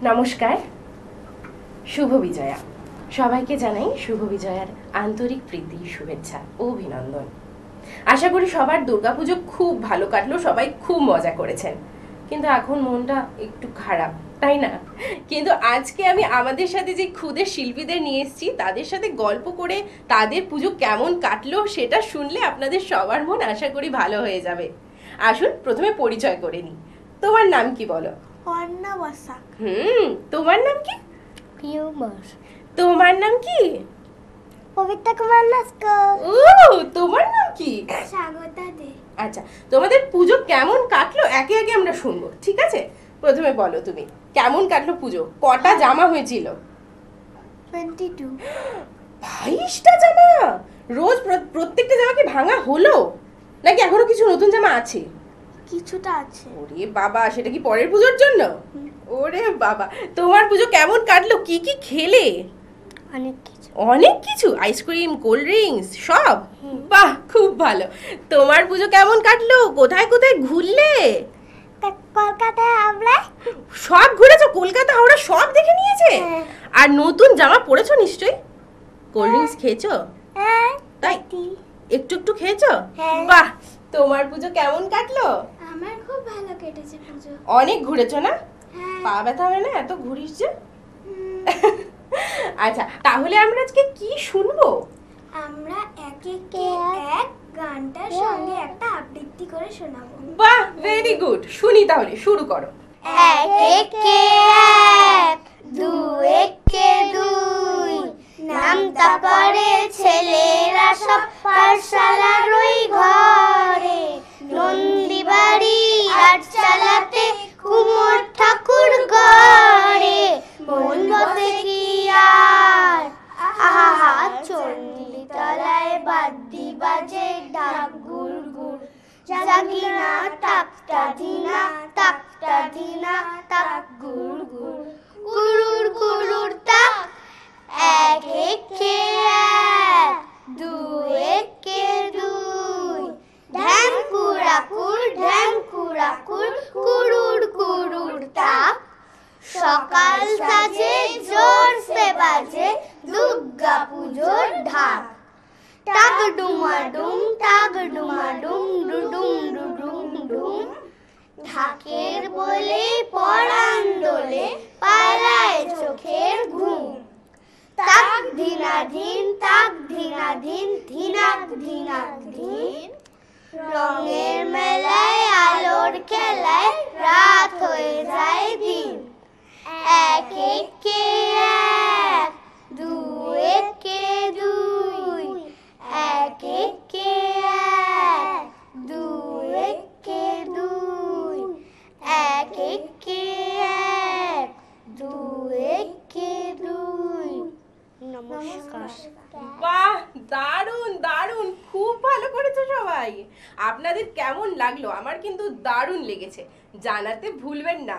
নমস্কার, শুভ বিজয়া। সবাইকে জানাই শুভ বিজয়ার আন্তরিক প্রীতি, শুভেচ্ছা ও অভিনন্দন। আশা করি সবার দুর্গাপুজো খুব ভালো কাটলো, সবাই খুব মজা করেছেন। কিন্তু এখন মনটা একটু খারাপ, তাই না? কিন্তু আজকে আমি আমাদের সাথে যে ক্ষুদে শিল্পীদের নিয়ে এসেছি, তাদের সাথে গল্প করে তাদের পুজো কেমন কাটলো সেটা শুনলে আপনাদের সবার মন আশা করি ভালো হয়ে যাবে। আসুন প্রথমে পরিচয় করে নিই। তোমার নাম কি বলো? অন্নবসা। তোমার নাম কি? পিউমার। তোমার নাম কি? পবিত্র কুমার লস্কর। ও, তোমার নাম কি? স্বাগতা দে। আচ্ছা, তোমাদের পুজো কেমন কাটলো একে একে আমরা শুনবো, ঠিক আছে? প্রথমে বলো তুমি কেমন কাটলো পুজো, কটা জামা হয়েছিল? 22। 22টা জামা? রোজ প্রত্যেকটা জামা কি ভাঙা হলো নাকি এখনো কিছু নতুন জামা আছে? কিছুটা আছে। ওরে বাবা, সেটা কি পরের পুজোর জন্য? ওরে বাবা, তোমার পুজো কেমন কাটলো? কি কি খেলে? অনেক কিছু। অনেক কিছু? আইসক্রিম, কোল্ড ড্রিঙ্কস সব? বাহ, খুব ভালো। তোমার পুজো কেমন কাটলো? কোথায় কোথায় ঘুরলে? কলকাতায় আমরা সব ঘুরেছো? কলকাতা হাওড়া সব দেখে নিয়েছে? আর নতুন জামা পরেছো নিশ্চয়ই? কোল্ড ড্রিঙ্কস খেয়েছো? তাই একটু একটু খেয়েছো? বাহ, তোমার পুজো কেমন কাটলো? আমার খুব ভালো কেটেছে পুজো। অনেক ঘুরেছো না? পা ব্যথা হয় না এত ঘুরিস যে? আচ্ছা, তাহলে আমরা আজকে কি শুনবো? আমরা এক গানটার সঙ্গে একটা আবৃত্তি করে শোনাবো। বাহ, ভেরি গুড। শুনি তাহলে, শুরু করো। এক একে এক, দুই একে দুই, নামতা পড়ে ছেলেরা সব পাঠশালার ওই ঘরে। নন্দী বাড়ি আট চালাতে কুমোর ঠাকুর গড়ে। মন বসে কি আর আহা, চণ্ডী তলায় বাদ্যি বাজে ঢাক গুড় গুড়। জাগিনা তাকতা ধিনা তাকতা ধিনা তাক গুড় গুড়, গুড়ুর গুড়ুর তাক। এক একে এক, দুই একে দুই, ঢ্যাং কুড়াকুর ঢ্যাং কুড়াকুর, কুড়ুর কুড়ুর তাক। সকাল সাজে জোরসে বাজে দুর্গা পুজোর ঢাক। টাক ডুমাডুম টাক ডুমাডুম, ডুডুম ডুডুম ডুম। ঢাকের বলে পরাণ দোলে, পালায় চোখের ঘুম। তাক ধিনাধিন তাক ধিনাধিন, ধিনাক ধিনাক ধিন। রঙের মেলায় আলোর খেলায় রাত হয়ে যায় দিন। এক একে এক, দুই একে দুই, এক একে এক, দুই একে দুই, এক একে এক, দুই একে দুই। নমস্কার। বাহ, দারুণ দারুণ, খুব ভালো করেছো সবাই। আপনাদের কেমন লাগলো? আমার কিন্তু দারুণ লেগেছে, জানাতে ভুলবেন না।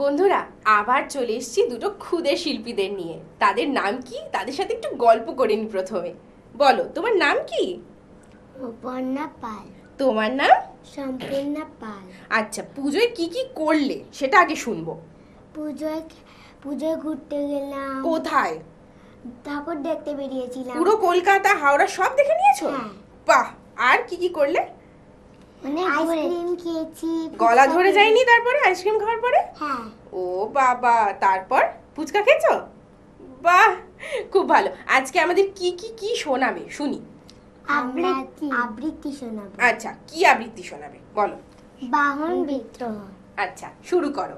বন্ধুরা, আবার চলে এসেছি দুটো ক্ষুদে শিল্পীদের নিয়ে। তাদের নাম কি, তাদের সাথে একটু গল্প করে নি। প্রথমে বলো, তোমার নাম কি? অপর্ণা পাল। তোমার নাম? সম্পূর্ণা পাল। আচ্ছা, পুজোয় কি কি করলে সেটা আগে শুনবো। পুজোয় ঘুরতে গেলাম। কোথায়? ঠাকুর দেখতে বেরিয়েছিলাম। পুরো কলকাতা হাওড়া সব দেখে নিয়েছো? বাহ, আর কি কি করলে? আইসক্রিম খেয়েছি। গলা ধরে যায়নি তারপরে আইসক্রিম খাওয়ার পরে? হ্যাঁ। ও বাবা, তারপর ফুচকা খেয়েছো? বাহ, খুব ভালো। আজকে আমাদের কি কি কি শোনাবে শুনি। আবৃত্তি শোনাবো। আচ্ছা, কি আবৃত্তি শোনাবে বলো। বাহন বিদ্রোহ। আচ্ছা, শুরু করো।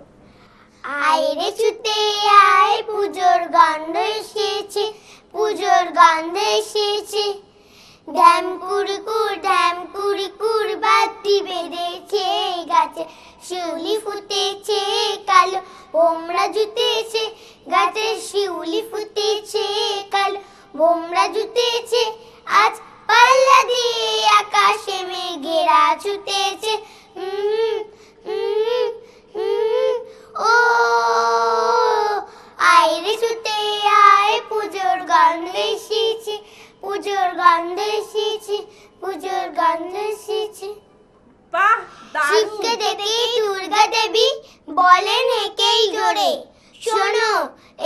আয় রে ছুটে আয়, পুজোর গন্ধ এসেছে, পুজোর গন্ধ এসেছে। ঢ্যাম কুড়ি বাতি বেঁধেছে গাছে, শিউলি ফুটেছে কালো ভোমরা জুটেছে গাছে, শিউলি ফুটেছে কালো ভোমরা জুটেছে। আজ পাল্লা দিয়ে আকাশে মেঘেরা ছুটেছে। ও আয় রে ছুটে আয়, পুজোর গন্ধ এসেছে, পুজোর গন্ধ এসেছে, পুজোর গন্ধ এসেছে। বাহ, শিবকে দেখে দুর্গা দেবী বলেন হেঁকেই জোরে, শোনো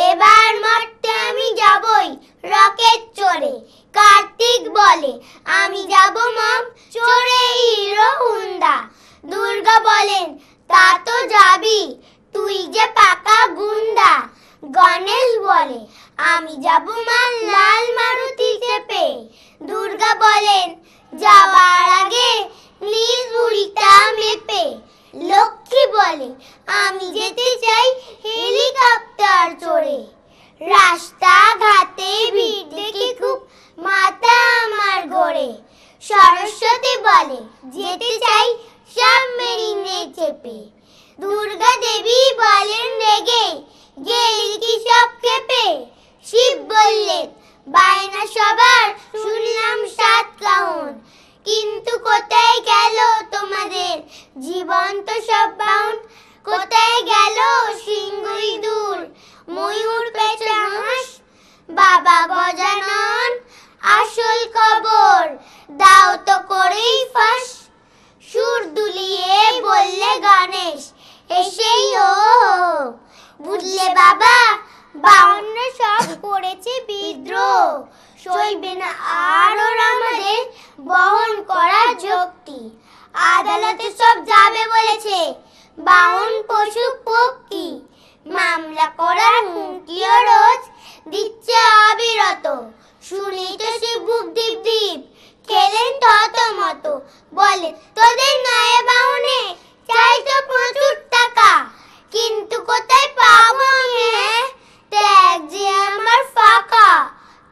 এবার মরতে আমি যাবই রকেট চড়ে। কার্তিক বলে আমি যাব মম চড়ে হিরো হুন্ডা। দুর্গা বলেন তা তো যাবি, তুই যে পাকা গুন্ডা। গণেশ বলে আমি যাব মা লাল মারুতি চেপে। দুর্গা বলেন যাওয়ার আগে নীল বুড়িটা মেপে। লক্ষ্মী বলে আমি যেতে চাই হেলিকপ্টার চড়ে। রাস্তাঘাটে ভিড় দেখে খুব মাথা আমার ঘোরে। সরস্বতী বলে যেতে চাই সাবমেরিনে চেপে। দুর্গা দেবী বলেন রেগে গেলি কি সব কেঁপে। শিব বললেন বায়না সবার শুনলাম 7 কাহন, কিন্তু কোথায় গেল তোমাদের জীবন্ত সব বাউন। কোথায় গেল সিংহ ইঁদুর ময়ূর পেঁচা হাঁস। বাবা গজানন আসল খবর দাও তো করেই ফাঁস। সুর দুলিয়ে বললে গণেশ এসেই ও বুঝলে বাবা 52 সব করেছে বিদ্রোহ। সইবে না আর ওরা আমাদের বহন করার যুক্তি। আদালতে সব যাবে বলেছে 52 পশু পক্ষী। মামলা করার হুমকিও রোজ দিচ্ছে অবিরত। শুনি তো সে বুক দীপ দীপ খেলেন তত মতো। বলে তোদের নয় বাউনে চাই তো প্রচুর টাকা, কিন্তু কোথায় পাবো আমি ত্যাগ যে আমার ফাঁকা।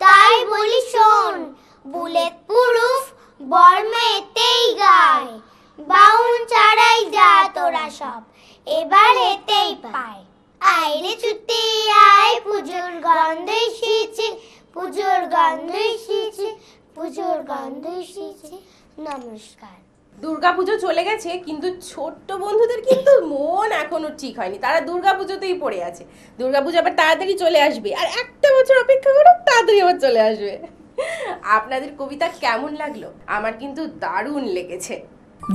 তাই বলি শোন বুলেট প্রুফ বর্মা এতেই গায়। বাউন ছাড়াই যা তোরা সব এবার এতেই পায়। আইরে ছুটে আয় পুজোর গন্ধ এসেছে, পুজোর গন্ধ এসেছে, পুজোর গন্ধ এসেছে। নমস্কার। দুর্গাপুজো চলে গেছে, কিন্তু ছোট্ট বন্ধুদের কিন্তু মন এখনো ঠিক হয়নি। তারা দুর্গাপুজোতেই পড়ে আছে। দুর্গাপুজো আবার তাড়াতাড়ি চলে আসবে, আর একটা বছর অপেক্ষা করো, তাড়াতাড়ি আবার চলে আসবে। আপনাদের কবিতা কেমন লাগলো? আমার কিন্তু দারুণ লেগেছে।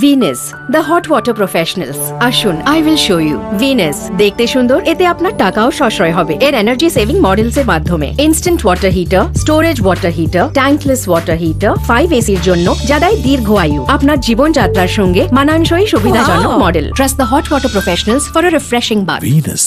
Venus the hot water professionals. আসুন, I will show you. Venus দেখতে সুন্দর, এতে আপনার টাকাও সাশ্রয় হবে। এর এনার্জি সেভিং মডেলস এর মাধ্যমে instant water heater, storage water heater, tankless water heater, 5 এসির জন্য যা দেয় দীর্ঘ আয়ু। আপনার জীবনযাত্রার সঙ্গে মানানসই সুবিধাজনক model. Trust the hot water professionals for a refreshing bath. Venus.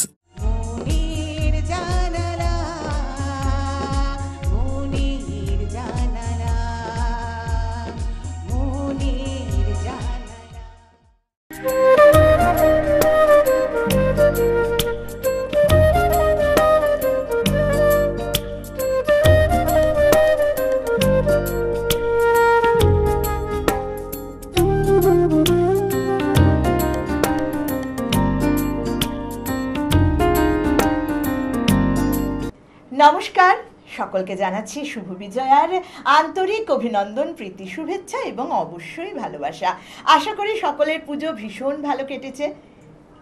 নমস্কার, সকলকে জানাচ্ছি শুভ বিজয়ার আন্তরিক অভিনন্দন, প্রীতি, শুভেচ্ছা এবং অবশ্যই ভালোবাসা। আশা করি সকলের পুজো ভীষণ ভালো কেটেছে।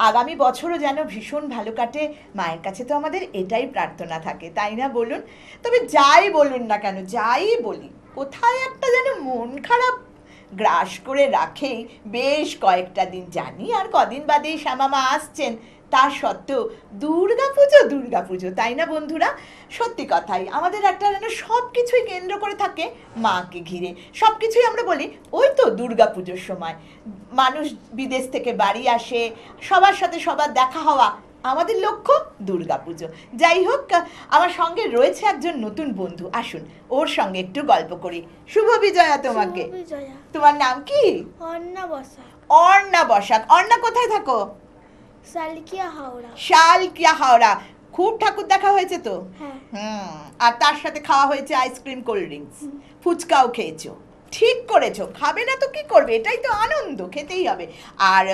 আগামী বছরও যেন ভীষণ ভালো কাটে, মায়ের কাছে তো আমাদের এটাই প্রার্থনা থাকে, তাই না বলুন? তবে যাই বলুন না কেন, যাই বলি, কোথায় একটা যেন মন খারাপ গ্রাস করে রাখেই বেশ কয়েকটা দিন। জানি আর কদিন বাদেই শ্যামামা আসছেন, তা সত্ত্বেও দুর্গাপুজো, তাই না বন্ধুরা? সত্যি কথাই আমাদের একটা যেন সব কিছুই কেন্দ্র করে থাকে মাকে ঘিরে। সব কিছুই আমরা বলি ওই তো দুর্গাপুজোর সময় মানুষ বিদেশ থেকে বাড়ি আসে, সবার সাথে সবার দেখা হওয়া, আমাদের লক্ষ্য দুর্গাপুজো। যাই হোক, আমার সঙ্গে রয়েছে একজন নতুন বন্ধু, আসুন ওর সঙ্গে একটু গল্প করি। শুভ বিজয়া তোমাকে। তোমার নাম কি? অর্ণা বসাক। অর্ণা বসাক। অর্ণা কোথায় থাকো? শালকিয়া হাওড়া। খুব ঠাকুর দেখা হয়েছে তো? আর তার সাথে খাওয়া হয়েছে আইসক্রিম, কোল্ড ড্রিঙ্কস, ফুচকাও খেয়েছো। ঠিক করেছো, খাবে না তো কি করবে, এটাই তো আনন্দ, খেতেই হবে। আর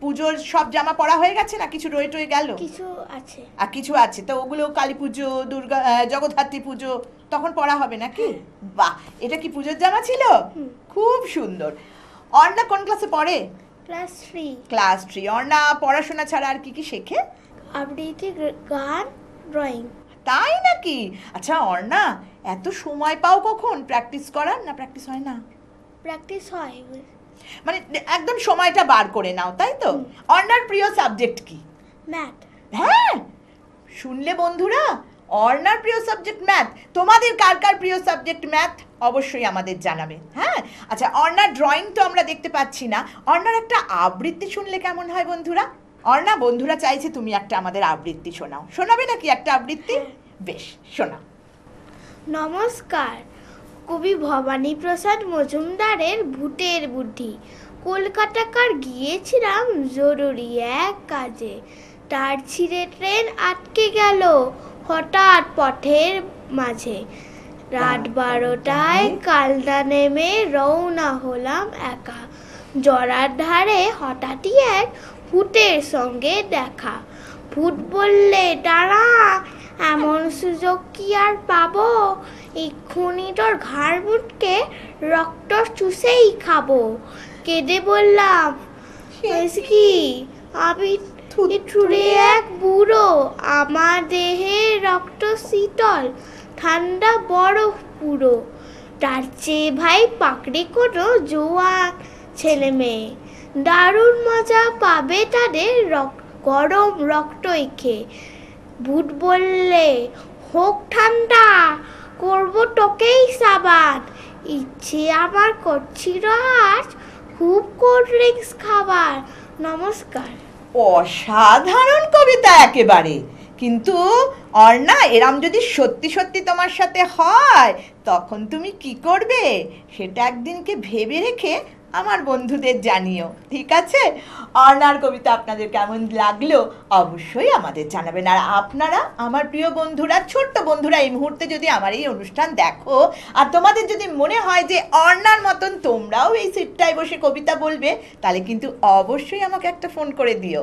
পুজোর সব জামা পরা হয়ে গেছে না কিছু রয়ে টয়ে গেল? কিছু আছে। আর কিছু আছে তো, ওগুলো কালী পুজো, দুর্গা, জগদ্ধাত্রী পুজো তখন পরা হবে নাকি? বাহ, এটা কি পুজোর জামা ছিল? খুব সুন্দর। অর্ণা কোন ক্লাসে পড়ে? ক্লাস 3। ক্লাস 3। অর্ণা পড়াশোনা ছাড়া আর কি কি শেখে? আবৃত্তি, গান, ড্রয়িং। তাই নাকি? আচ্ছা অর্ণা, এত সময় পাও কখন প্র্যাকটিস করার? না প্র্যাকটিস হয় না? প্র্যাকটিস হয়, মানে একদম সময়টা বার করে নাও, তাই তো? অর্ণার প্রিয় সাবজেক্ট কি? ম্যাথ। হ্যাঁ, শুনলে বন্ধুরা, অর্ণার প্রিয় সাবজেক্ট ম্যাথ। তোমাদের কার কার প্রিয় সাবজেক্ট ম্যাথ অবশ্যই আমাদের জানাবে। হ্যাঁ, আচ্ছা, অর্ণার ড্রয়িং তো আমরা দেখতে পাচ্ছি না, অর্ণার একটা আবৃত্তি শুনলে কেমন হয় বন্ধুরা? অর্ণা, বন্ধুরা চাইছে তুমি একটা আমাদের আবৃত্তি শোনাও। শোনাবে নাকি একটা আবৃত্তি? বেশ, শোনাও। নমস্কার। কবি ভবানী প্রসাদ মজুমদারের ভূতের বুদ্ধি। কলকাতাকার গিয়েছিলাম জরুরি এক কাজে, তার ছিঁড়ে ট্রেন আটকে গেল হঠাৎ পথের মাঝে। রাত 12টায় কালনা নেমে রওনা হলাম একা। জরার ধারে হঠাৎই এক ভূতের সঙ্গে দেখা। ভূত বললে, দাঁড়া, এমন সুযোগ কি আর পাবো? এক্ষুনি তোর ঘাড় মুটকে রক্ত চুষেই খাবো। কেঁদে বললাম, কি আমি ঠুরে এক বুড়ো, আমার দেহে রক্ত শীতল, ঠান্ডা বরফ পুরো। তার চেয়ে ভাই পাকড়ে কোনো জোয়ান ছেলে মেয়ে, দারুণ মজা পাবে তাদের গরম রক্ত খেয়ে। ভূত বললে, হোক ঠান্ডা, করবো তোকেই সাবান। ইচ্ছে আমার করছিল আজ খুব কোল্ড ড্রিঙ্কস খাবার। নমস্কার। অসাধারণ কবিতা একেবারে। কিন্তু অর্ণা, এরম যদি সত্যি সত্যি তোমার সাথে হয় তখন তুমি কি করবে সেটা একদিনকে ভেবে রেখে আমার বন্ধুদের জানিও, ঠিক আছে? অর্ণার কবিতা আপনাদের কেমন লাগলো অবশ্যই আমাদের জানাবেন। আর আপনারা আমার প্রিয় বন্ধুরা, ছোট্ট বন্ধুরা, এই মুহূর্তে যদি আমার এই অনুষ্ঠান দেখো আর তোমাদের যদি মনে হয় যে অর্ণার মতন তোমরাও এই সিটটায় বসে কবিতা বলবে, তাহলে কিন্তু অবশ্যই আমাকে একটা ফোন করে দিও।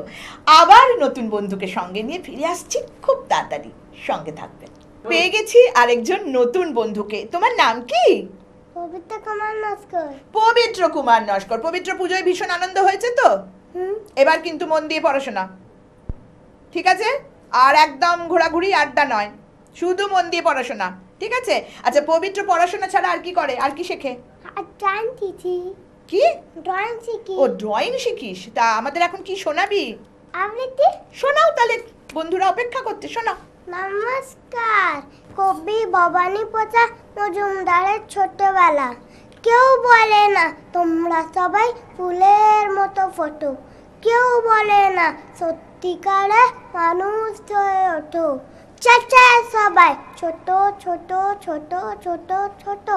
আবার নতুন বন্ধুকে সঙ্গে নিয়ে ফিরে আসছি খুব তাড়াতাড়ি, সঙ্গে থাকবেন। পেয়ে গেছি আরেকজন নতুন বন্ধুকে। তোমার নাম কি? পবিত্র কুমার নস্কর। পবিত্র কুমার নস্কর। পবিত্র, পুজোয় ভীষণ আনন্দ হয়েছে তো? এবার কিন্তু মন দিয়ে পড়াশোনা, ঠিক আছে? আর একদম ঘোরাঘুরি আড্ডা নয়, শুধু মন দিয়ে পড়াশোনা, ঠিক আছে? আচ্ছা, পবিত্র পড়াশোনা ছাড়া আর কি করে, আর কি শেখে? ড্রয়িং শিখি। কি? ড্রয়িং শিখি। ও, ড্রয়িং শিখিস? তা আমাদের এখন কি শোনাবি? আবৃত্তি। শোনাও তাহলে, বন্ধুরা অপেক্ষা করতে, শোনাও। নমস্কার। কবি ভবানী প্রসাদ মজুমদারের ছোটবেলা। কেউ বলে না তোমরা সবাই ফুলের মতো ফটো, কেউ বলে না সত্যিকারে মানুষ হয়ে ওঠো। চেঁচায় সবাই ছোট ছোট ছোট ছোট ছোট।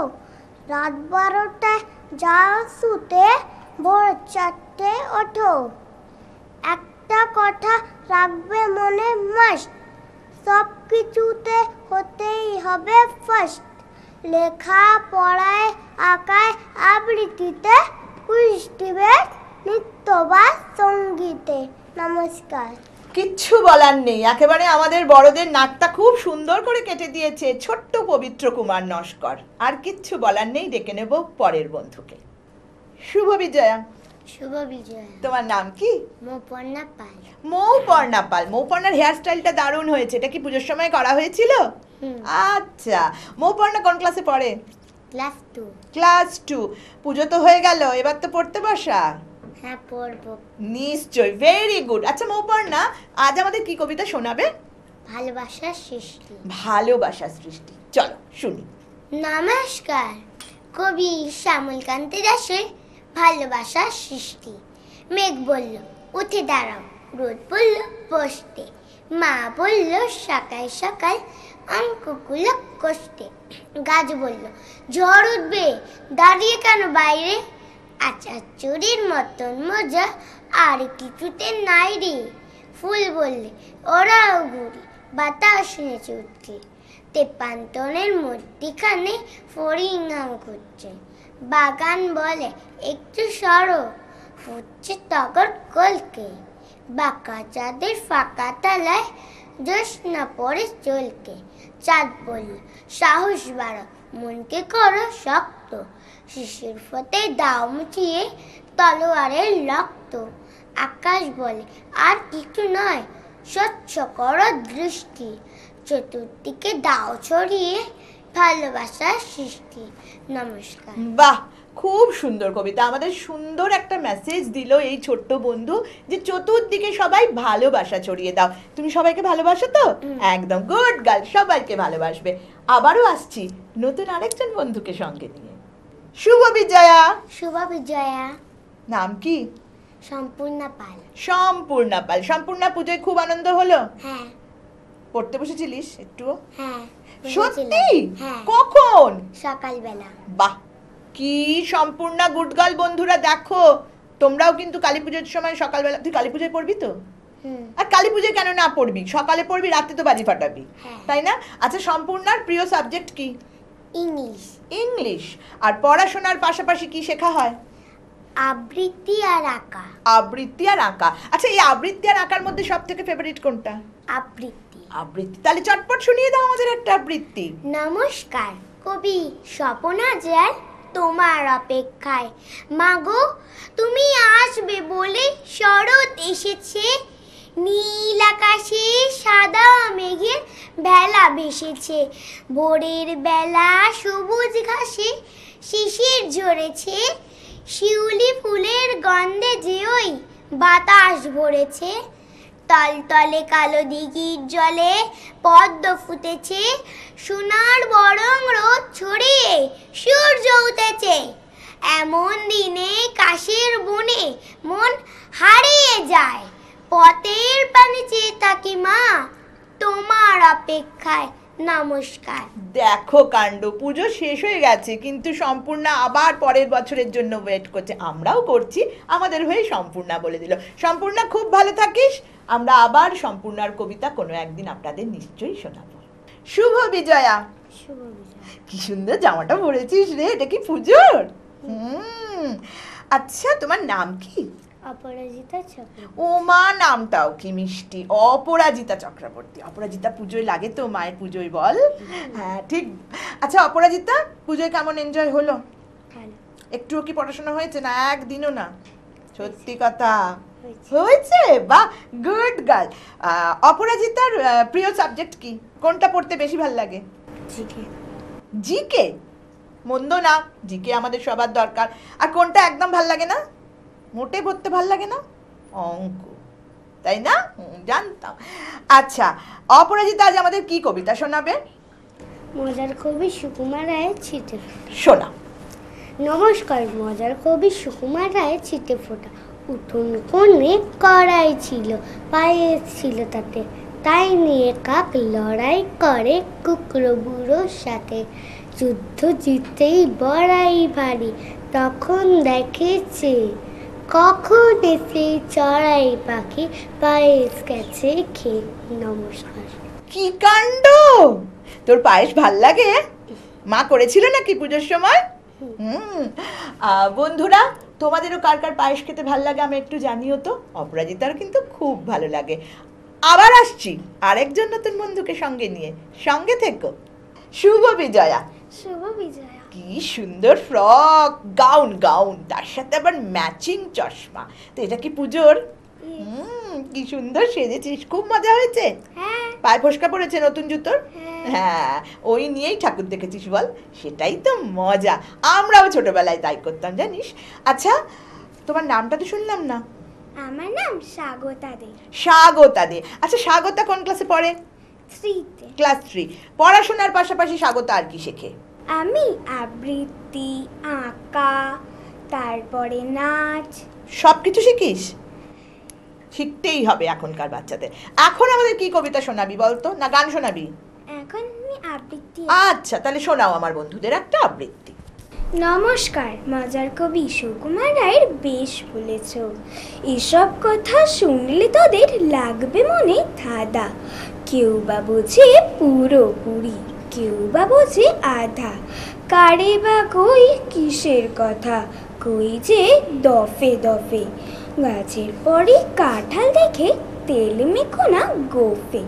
রাত 12টায় যাও শুতে, ভোর 4টে ওঠো। একটা কথা রাখবে মনে মাস্ট, সব কিছুতে হতেই হবে ফার্স্ট। লেখা পড়ায়, আঁকায়, আবৃত্তিতে, কুইজ ডিবেট, নৃত্য বা সঙ্গীতে। নমস্কার। কিচ্ছু বলার নেই, একেবারে আমাদের বড়দের নাকটা খুব সুন্দর করে কেটে দিয়েছে ছোট্ট পবিত্র কুমার নস্কর। আর কিচ্ছু বলার নেই, ডেকে নেব পরের বন্ধুকে। শুভ বিজয়া। শুভ বিজয়া। তোমার নাম কি? মৌপর্ণা পাল। মৌপর্ণা পাল। মৌপর্ণার হেয়ার স্টাইলটা দারুণ হয়েছে, এটা কি পুজোর সময় করা হয়েছিল? আচ্ছা, মৌপর্ণা কোন ক্লাসে পড়ে? ক্লাস 2। ক্লাস 2। পুজো তো হয়ে গেল, এবার তো পড়তে বসা। হ্যাঁ, পড়বো নিশ্চয়, ভেরি গুড। আচ্ছা মৌপর্ণা, আজ আমাদের কি কবিতা শোনাবে? ভালোবাসার সৃষ্টি। ভালোবাসার সৃষ্টি, চলো শুনি। নমস্কার। কবি শ্যামলকান্তি দাসের ভালোবাসার সৃষ্টি। মেঘ বলল উঠে দাঁড়াও, রোদ বলল বসতে, মা বলল সকাল সকাল অঙ্কগুলো কষতে, গাছ বলল ঝড় উঠবে, দাঁড়িয়ে কেন বাইরে, আচার চুরির মতন মজা আর কিছুতে নাই রে, ফুল বললে ওরাও ঘুরি, বাতাস নেচে উঠছে, তেপান্তনের মধ্যিখানে ফড়িং ঘুরছে, বাগান বলে একটু সরো, ফুটছে টগর কলকে, বাঁকা চাঁদের ফাঁকা তালায় জ্যোৎস্না পড়ে চলকে, চাঁদ বলল সাহস বাড়াও, মনকে করো শক্ত, শিশির ফতে দাও মুছিয়ে তলোয়ারের রক্ত, আকাশ বলে আর কিছু নয়, স্বচ্ছ করো দৃষ্টি, চতুর্দিকে দাও ছড়িয়ে ভালোবাসার সৃষ্টি। নমস্কার। বাহ, খুব সুন্দর কবিতা, আমাদের সুন্দর একটা মেসেজ দিল এই ছোট্ট বন্ধু যে চতুর্দিকে সবাই ভালোবাসা ছড়িয়ে দাও। তুমি সবাইকে ভালোবাসো তো? একদম গুড গার্ল, সবাইকে ভালোবাসবে। আবারও আসছি নতুন আরেকজন বন্ধুকে সঙ্গে নিয়ে। শুভ বিজয়া। শুভ বিজয়া। নাম কি? সম্পূর্ণা পাল। সম্পূর্ণা পাল। সম্পূর্ণা পুজোয় খুব আনন্দ হলো? হ্যাঁ পড়তে বসেছিলিস একটু? হ্যাঁ। সত্যি? হ্যাঁ। কখন? সকালবেলা। বাহ, কি সম্পূর্ণা গুড গার্ল। বন্ধুরা দেখো, তোমরাও কিন্তু কালী পুজোর সময় সকালবেলা, তুই কালী পুজোয় পড়বি তো? আর কালী পুজোয় কেন না পড়বি, সকালে পড়বি, রাতে তো বাজি ফাটাবি, তাই না? আচ্ছা, সম্পূর্ণার প্রিয় সাবজেক্ট কি? ইংলিশ। ইংলিশ। আর পড়াশোনার পাশাপাশি কি শেখা হয়? আবৃত্তি আর আঁকা। আবৃত্তি আর আঁকা। আচ্ছা, এই আবৃত্তি আর আঁকার মধ্যে সব থেকে ফেভারিট কোনটা? আবৃত্তি। আবৃত্তি। তাহলে চটপট শুনিয়ে দাও আমাদের একটা আবৃত্তি। নমস্কার, কবি স্বপন হাজার তোমার অপেক্ষায়। মাগো, তুমি আসবে বলে শরৎ এসেছে, নীল আকাশে সাদা মেঘের ভেলা ভেসেছে, ভোরের বেলা সবুজ ঘাসে শিশির ঝরেছে, শিউলি ফুলের গন্ধে যে ওই বাতাস ভরেছে, তলতলে কালো দিঘির জলে পদ্ম ফুটেছে, সোনার বরং রোদ ছড়িয়ে সূর্য উঠেছে, এমন দিনে কাশের বনে মন হারিয়ে যায়, পথের পানে চেয়ে থাকি মা তোমার অপেক্ষায়। নমস্কার। দেখো কাণ্ড, পুজো শেষ হয়ে গেছে কিন্তু সম্পূর্ণা আবার পরের বছরের জন্য ওয়েট করছে। আমরাও করছি, আমাদের হয়ে সম্পূর্ণা বলে দিল। সম্পূর্ণা খুব ভালো থাকিস। আমরা আবার সম্পূর্ণার কবিতা কোনো একদিন আপনাদের নিশ্চয়ই শোনাবো। শুভ বিজয়া। শুভ বিজয়া। কি সুন্দর জামাটা পরেছিস রে, এটা কি পুজোর? আচ্ছা, তোমার নাম কি? অপরাজিতা চক্রবর্তী। ও মা, নামটাও কি মিষ্টি, অপরাজিতা চক্রবর্তী। অপরাজিতা পুজোয় লাগে তো, মায়ের পুজোয় বল? হ্যাঁ ঠিক। আচ্ছা অপরাজিতা, পুজোয় কেমন এনজয় হলো? ভালো। একটুও কি পড়াশোনা হয়েছে না? একদিনও না? সত্যি কথা হয়েছে? বাহ, গুড গার্ল। অপরাজিতার প্রিয় সাবজেক্ট কি? কোনটা পড়তে বেশি ভালো লাগে? জিকে। জিকে? মন্দ না, জিকে আমাদের সবার দরকার। আর কোনটা একদম ভাল লাগে না? মোটে পড়তে ভাল লাগে না? অঙ্ক, তাই না? জানতাম। আচ্ছা অপরাজিতা, আজ আমাদের কি কবিতা শোনাবে? মজার কবি সুকুমার রায়ের ছিটে। শোনা। নমস্কার, মজার কবি সুকুমার রায়ের ছিটে ফোটা। উঠোন কোণে কড়াই ছিল, পায়েস ছিল তাতে, তাই নিয়ে কাক লড়াই করে কুকুরো বুড়োর সাথে। যুদ্ধ জিততেই বড়াই ভারী, তখন দেখেছে কখন এসে চড়াই পাখি পায়েস গেছে খেয়ে। নমস্কার। কি কাণ্ড, তোর পায়েস ভাল লাগে? মা করেছিল নাকি পুজোর সময়? বন্ধুরা, তোমাদেরও কার কার পায়েস খেতে ভাল লাগে আমি একটু জানিও তো। অপরাজিতার কিন্তু খুব ভালো লাগে। আবার আসছি আরেকজন নতুন বন্ধুকে সঙ্গে নিয়ে, সঙ্গে থেকো। শুভ বিজয়া। শুভ বিজয়া। কি সুন্দর ফ্রক, গাউন, গাউন তার সাথে আবার ম্যাচিং চশমা। তো এটা কি পুজোর? কি সুন্দর সেজেছিস, খুব মজা হয়েছে। হ্যাঁ। পায়ে ফসকা পড়েছে নতুন জুতোর? হ্যাঁ, ওই নিয়েই ঠাকুর দেখেছিস বল? সেটাই তো মজা, আমরাও ছোটবেলায় তাই করতাম জানিস। আচ্ছা তোমার নামটা তো শুনলাম না। আমার নাম স্বাগতা দে। স্বাগতা দে। আচ্ছা স্বাগতা কোন ক্লাসে পড়ে? 3-তে। ক্লাস 3। পড়াশোনার পাশাপাশি স্বাগতা আর কি শেখে? আমি আবৃত্তি, আঁকা, তারপরে নাচ। সব কিছু শিখিস? শিখতেই হবে এখনকার বাচ্চাদের। এখন আমাদের কি কবিতা শোনাবি বলতো, না গান শোনাবি? এখন আমি আবৃত্তি। আচ্ছা তাহলে শোনাও আমার বন্ধুদের একটা আবৃত্তি। নমস্কার, মজার কবি সুকুমার রায়ের বেশ বলেছ। এসব কথা শুনলে তোদের লাগবে মনে ধাঁধা। কেউ বা বোঝে পুরোপুরি, কেউ বা বোঝে আধা। কারে বা কই কিসের কথা, কই যে দফে দফে। গাছের পরে কাঁঠাল দেখে তেল মেখো না গোফে।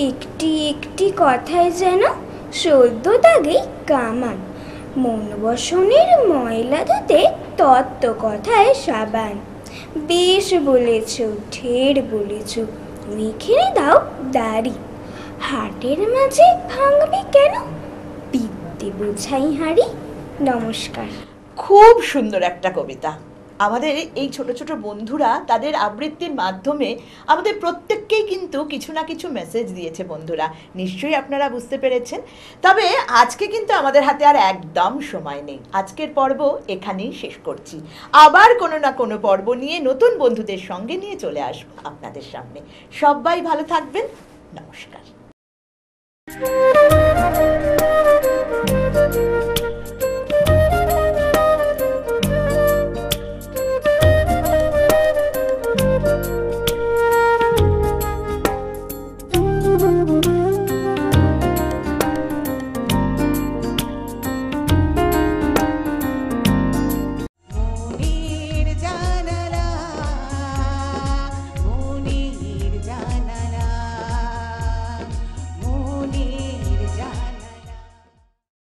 একটি একটি কথায় যেন সদ্য দাগেই কামান। মন বসনের ময়লা ধুতে তত্ত্ব কথায় সাবান। বেশ বলেছ, ঢের বলেছ, মেখে দাও দাড়ি। হাটের মাঝে ভাঙবে কেন, বিদ্যে বোঝাই হাড়ি। নমস্কার। খুব সুন্দর একটা কবিতা। আমাদের এই ছোট ছোট বন্ধুরা তাদের আবৃত্তির মাধ্যমে আমাদের প্রত্যেককেই কিন্তু কিছু না কিছু মেসেজ দিয়েছে বন্ধুরা, নিশ্চয়ই আপনারা বুঝতে পেরেছেন। তবে আজকে কিন্তু আমাদের হাতে আর একদম সময় নেই, আজকের পর্ব এখানেই শেষ করছি। আবার কোনো না কোনো পর্ব নিয়ে নতুন বন্ধুদের সঙ্গে নিয়ে চলে আসবো আপনাদের সামনে। সবাই ভালো থাকবেন, নমস্কার।